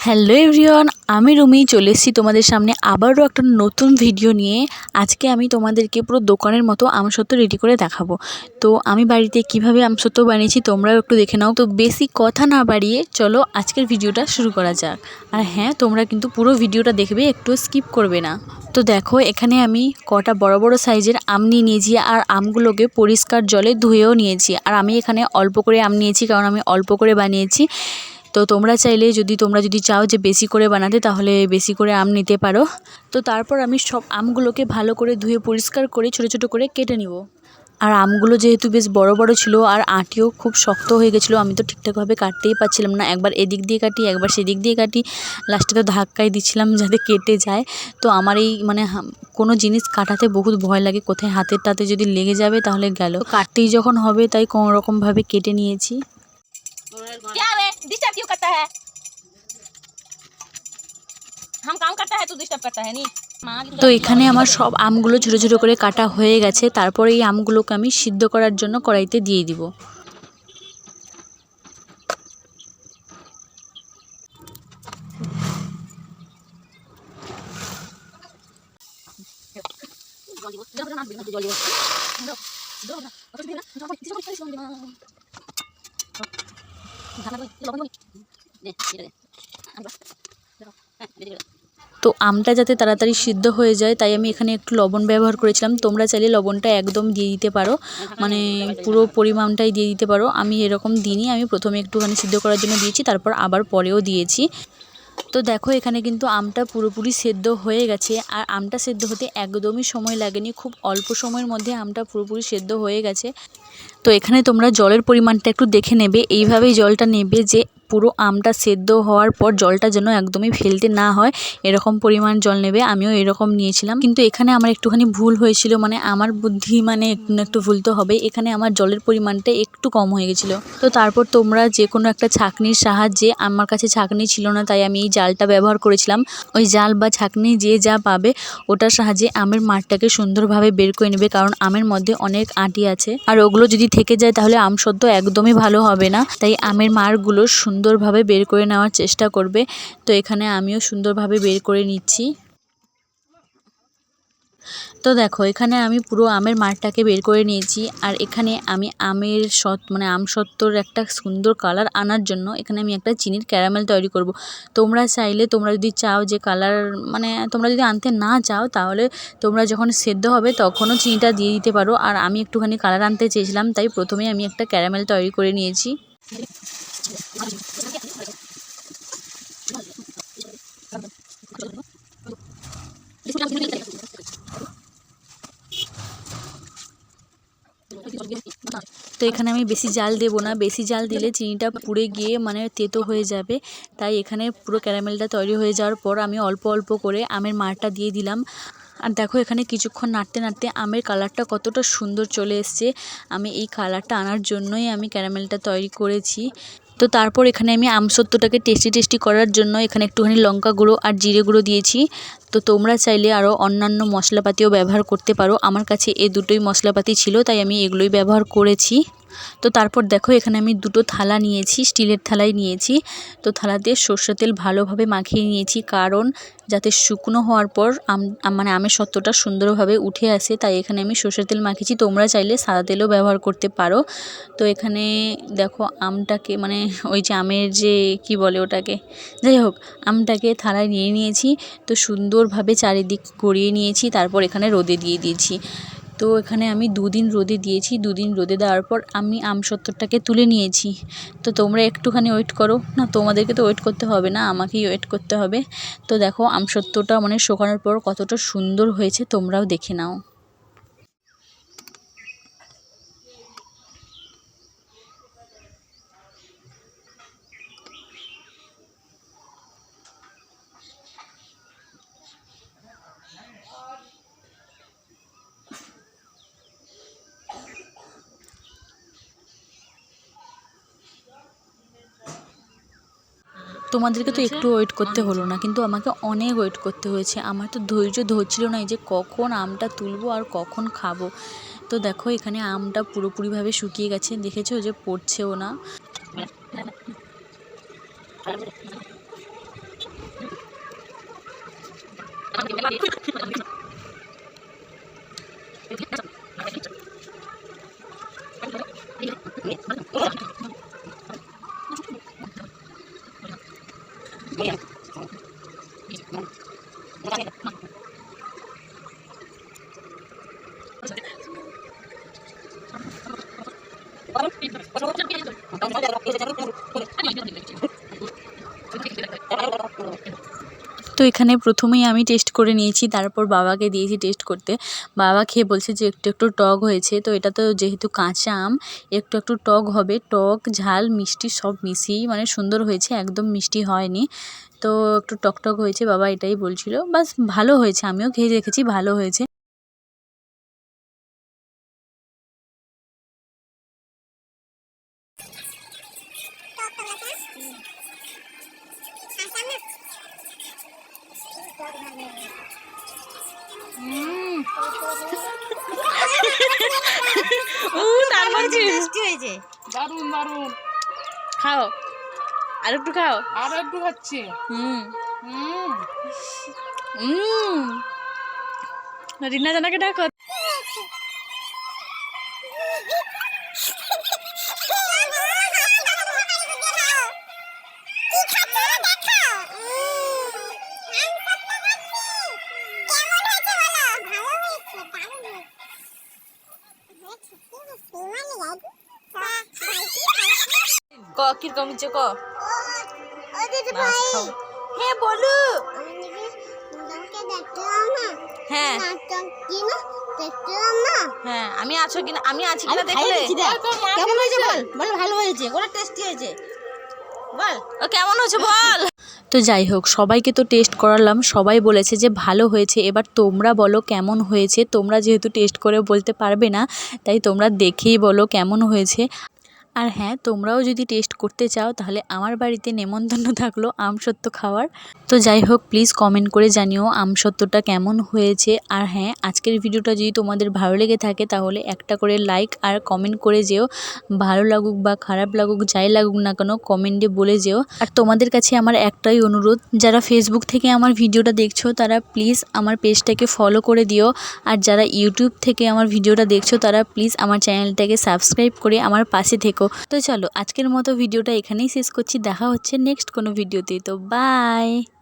Hello everyone, আমি রুমি চলে এসেছি তোমাদের সামনে আবারও একটা নতুন ভিডিও নিয়ে। আজকে আমি তোমাদেরকে পুরো দোকানের মতো আমসত্ত্ব রেডি করে দেখাবো। তো আমি বাড়িতে কিভাবে আমসত্ত্ব বানিয়েছি তোমরাও একটু দেখে নাও। তো বেশি কথা না বাড়িয়ে চলো আজকের ভিডিওটা শুরু করা যাক। আর হ্যাঁ, তোমরা কিন্তু পুরো ভিডিওটা দেখবে, একটু স্কিপ করবে না। তো দেখো, এখানে আমি কটা বড় বড় সাইজের আম নিয়ে নিয়েছি আর আমগুলোকে পরিষ্কার জলে ধুয়েও নিয়েছি। আর আমি এখানে অল্প করে আম নিয়েছি, কারণ আমি অল্প করে বানিয়েছি। তো তোমরা চাইলে তোমরা যদি চাও যে বেশি করে বানাতে, তাহলে বেশি করে আম নিতে পারো। তো তারপর আমি সব আমগুলোকে ভালো করে ধুয়ে পরিষ্কার করে ছোটো ছোটো করে কেটে নিব। আর আমগুলো যেহেতু বেশ বড় বড় ছিল আর আটিও খুব শক্ত হয়ে গেছিলো, আমি তো ঠিকঠাকভাবে কাটতেই পারছিলাম না। একবার এদিক দিয়ে কাটি, একবার সেদিক দিয়ে কাটি, লাস্টে তো ধাক্কাই দিচ্ছিলাম যাতে কেটে যায়। তো আমার এই কোনো জিনিস কাটাতে বহুত ভয় লাগে, কোথায় হাতের টাতে যদি লেগে যাবে তাহলে গেল। কাটতেই যখন হবে তাই কোনোরকমভাবে কেটে নিয়েছি। क्या है डिस्टर्ब क्यों करता है? हम काम करता है तो डिस्टर्ब करता है नहीं। তো এখানে আমার সব আমগুলো ছোটো ছোটো করে কাটা হয়ে গেছে। তারপরে এই আমগুলোকে আমি সিদ্ধ করার জন্য কড়াইতে দিয়ে দিব। তো আমটা যাতে তাড়াতাড়ি সিদ্ধ হয়ে যায় তাই আমি এখানে একটু লবণ ব্যবহার করেছিলাম। তোমরা চাইলে লবণটা একদম দিয়ে দিতে পারো, পুরো পরিমাণটাই দিয়ে দিতে পারো। আমি এরকম দিইনি, আমি প্রথমে একটুখানি সিদ্ধ করার জন্য দিয়েছি, তারপর আবার পরেও দিয়েছি। তো দেখো, এখানে কিন্তু আমটা পুরোপুরি সেদ্ধ হয়ে গেছে। আর আমটা সেদ্ধ হতে একদমই সময় লাগেনি, খুব অল্প সময়ের মধ্যে আমটা পুরোপুরি সেদ্ধ হয়ে গেছে। তো এখানে তোমরা জলের পরিমাণটা একটু দেখে নেবে, এইভাবেই জলটা নেবে যে পুরো আমটা সেদ্ধ হওয়ার পর জলটা যেন একদমই ফেলতে না হয়, এরকম পরিমাণ জল নেবে। আমিও এরকম নিয়েছিলাম, কিন্তু এখানে আমার একটুখানি ভুল হয়েছিল, আমার বুদ্ধি একটু ভুল তো হবে। এখানে আমার জলের পরিমাণটা একটু কম হয়ে গেছিলো। তো তারপর তোমরা যে কোনো একটা ছাঁকনির সাহায্যে, আমার কাছে ছাঁকনি ছিল না তাই আমি এই জালটা ব্যবহার করেছিলাম। ওই জাল বা ছাঁকনি যে যা পাবে ওটার সাহায্যে আমের মাঠটাকে সুন্দরভাবে বের করে নেবে, কারণ আমের মধ্যে অনেক আঁটি আছে আর ওগুলো যদি থেকে যায় তাহলে আমসত্ত্ব একদমই ভালো হবে না। তাই আমের মাড়গুলো সুন্দরভাবে বের করে নেওয়ার চেষ্টা করবে। তো এখানে আমিও সুন্দরভাবে বের করে নিচ্ছি। তো দেখো, এখানে আমি পুরো আমের মাঠটাকে বের করে নিয়েছি। আর এখানে আমি আমের আমসত্ত্বর একটা সুন্দর কালার আনার জন্য এখানে আমি একটা চিনির ক্যারামেল তৈরি করব। তোমরা চাইলে, তোমরা যদি চাও যে কালার তোমরা যদি আনতে না চাও, তাহলে তোমরা যখন সেদ্ধ হবে তখনও চিনিটা দিয়ে দিতে পারো। আর আমি একটুখানি কালার আনতে চেয়েছিলাম, তাই প্রথমেই আমি একটা ক্যারামেল তৈরি করে নিয়েছি। তো এখানে আমি বেশি জাল দেবো না, বেশি জাল দিলে চিনিটা পুড়ে গিয়ে তেতো হয়ে যাবে। তাই এখানে পুরো ক্যারামেলটা তৈরি হয়ে যাওয়ার পর আমি অল্প অল্প করে আমের মাড়টা দিয়ে দিলাম। আর দেখো, এখানে কিছুক্ষণ নাড়তে নাড়তে আমের কালারটা কতটা সুন্দর চলে এসছে। আমি এই কালারটা আনার জন্যই আমি ক্যারামেলটা তৈরি করেছি। তো তারপর এখানে আমি আমসত্ত্বটাকে টেস্টি করার জন্য এখানে একটুখানি লঙ্কা গুঁড়ো আর জিরে গুঁড়ো দিয়েছি। তো তোমরা চাইলে আরও অন্যান্য মশলাপাতিও ব্যবহার করতে পারো। আমার কাছে এই দুটোই মশলাপাতি ছিল তাই আমি এগুলোই ব্যবহার করেছি। তো তারপর দেখো, এখানে আমি দুটো থালা নিয়েছি, স্টিলের থালাই নিয়েছি। তো থালাতে সর্ষের তেল ভালোভাবে মাখিয়ে নিয়েছি, কারণ যাতে শুকনো হওয়ার পর আমের সত্ত্বটা সুন্দরভাবে উঠে আসে। তাই এখানে আমি সর্ষের তেল মাখিয়েছি, তোমরা চাইলে সাদা তেলও ব্যবহার করতে পারো। তো এখানে দেখো, আমটাকে ওই যে আমের যে কি বলে ওটাকে, যাই হোক, আমটাকে থালায় নিয়ে নিয়েছি। তো সুন্দরভাবে চারিদিক গড়িয়ে নিয়েছি, তারপর এখানে রোদে দিয়ে দিয়েছি। তো এখানে আমি 2 দিন রোদে দিয়েছি। 2 দিন রোদে দেওয়ার পর আমি আমসত্ত্বটাকে তুলে নিয়েছি। তো তোমরা একটুখানি ওয়েট করো, না তোমাদেরকে তো ওয়েট করতে হবে না, আমাকেই ওয়েট করতে হবে। তো দেখো, আমসত্ত্বটা শুকানোর পর কতটা সুন্দর হয়েছে তোমরাও দেখে নাও। তোমাদেরকে তো একটু ওয়েট করতে হলো না, কিন্তু আমাকে অনেক ওয়েট করতে হয়েছে। আমার তো ধৈর্য ধরছিল না যে কখন আমটা তুলবো আর কখন খাবো। তো দেখো, এখানে আমটা পুরোপুরিভাবে শুকিয়ে গেছে, দেখেছো যে পড়ছেও না। তো এখানে প্রথমেই আমি টেস্ট করে নিয়েছি, তারপর বাবাকে দিয়েছি টেস্ট করতে। বাবা খেয়ে বলছে যে একটু একটু টক হয়েছে। তো এটা তো যেহেতু কাঁচা আম, একটু একটু টক হবে, টক ঝাল মিষ্টি সব মিশিয়েই মানে সুন্দর হয়েছে, একদম মিষ্টি হয়নি। তো একটু টক টক হয়েছে, বাবা এটাই বলছিল। বাস ভালো হয়েছে, আমিও খেয়ে দেখেছি, ভালো হয়েছে। দারুন দারুন। খাও, আর একটু খাও। আর একটু খাচ্ছি। রিনা জানাকে ডাকো। কিরকম হচ্ছে ক? হ্যাঁ বলো। হ্যাঁ হ্যাঁ, আমি আছো কিনা, আমি আছি কিনা দেখলে। কেমন হয়েছে বল? বল ভালো হয়েছে, ওটা টেস্টি হয়েছে। বল ও কেমন হয়েছে বল। তো যাই হোক, সবাইকে তো টেস্ট করালাম, সবাই বলেছে যে ভালো হয়েছে। এবার তোমরা বলো কেমন হয়েছে। তোমরা যেহেতু টেস্ট করে বলতে পারবে না, তাই তোমরা দেখেই বলো কেমন হয়েছে। আর হ্যাঁ, তোমরাও যদি টেস্ট করতে চাও তাহলে আমার বাড়িতে নেমন্তন্ন থাকলো আমসত্ত্ব খাওয়ার। তো যাই হোক, প্লিজ কমেন্ট করে জানিও আমসত্ত্বটা কেমন হয়েছে। আর হ্যাঁ, আজকের ভিডিওটা যদি তোমাদের ভালো লেগে থাকে তাহলে একটা করে লাইক আর কমেন্ট করে যেও। ভালো লাগুক বা খারাপ লাগুক, যাই লাগুক না কেন কমেন্টে বলে যেও। আর তোমাদের কাছে আমার একটাই অনুরোধ, যারা ফেসবুক থেকে আমার ভিডিওটা দেখছো তারা প্লিজ আমার পেজটাকে ফলো করে দিও। আর যারা ইউটিউব থেকে আমার ভিডিওটা দেখছো তারা প্লিজ আমার চ্যানেলটাকে সাবস্ক্রাইব করে আমার পাশে থেকো। তো চলো, আজকের মতো ভিডিওটা এখানেই শেষ করছি। দেখা হচ্ছে নেক্সট কোনো ভিডিওতে। তো বাই।